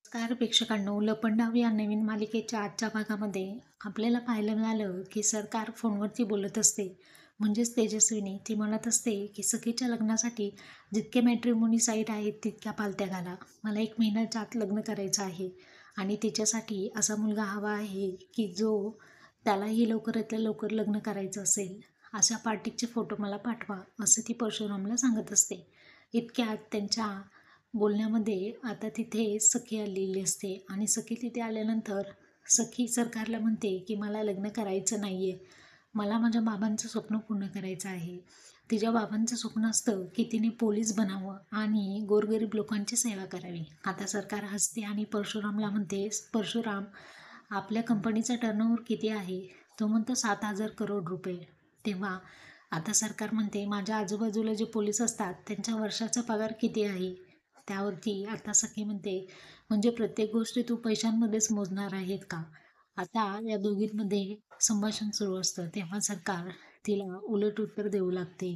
नमस्कार प्रेक्षकांनो, लपंडाव या नवीन मालिकेच्या आजच्या भागामध्ये आपल्याला पाहायला मिळालं की सरकार फोनवरती बोलत असते. म्हणजेच तेजस्विनी ती म्हणत असते की सखीच्या लग्नासाठी जितके मॅट्रिमोनी साईट आहेत तितक्या पालत्या घाला. मला 1 महिन्याच्या आत लग्न करायचं आहे आणि तिच्यासाठी असा मुलगा हवा आहे की जो त्यालाही लवकरातल्या लवकर लग्न करायचं असेल. अशा पार्टीचे फोटो मला पाठवा, असं ती परशुरामला सांगत असते. इतक्यात त्यांच्या बोलण्यामध्ये आता तिथे सखी आलेली असते आणि सखी तिथे आल्यानंतर सखी सरकारला म्हणते की मला लग्न करायचं नाही आहे, मला माझ्या बाबांचं स्वप्न पूर्ण करायचं आहे. तिच्या बाबांचं स्वप्न असतं की तिने पोलीस बनावं आणि गोरगरीब लोकांची सेवा करावी. आता सरकार हसते आणि परशुरामला म्हणते, परशुराम आपल्या कंपनीचा टर्नओव्हर किती आहे? तो म्हणतो 7,000 करोड रुपये. तेव्हा आता सरकार म्हणते माझ्या आजूबाजूला जे पोलीस असतात त्यांच्या वर्षाचा पगार किती आहे? त्यावरती आता सखी म्हणते म्हणजे प्रत्येक गोष्टी तू पैशांमध्येच मोजणार आहेत का? आता या दोघींमध्ये संभाषण सुरू असतं तेव्हा सरकार तिला उलट उत्तर देऊ लागते.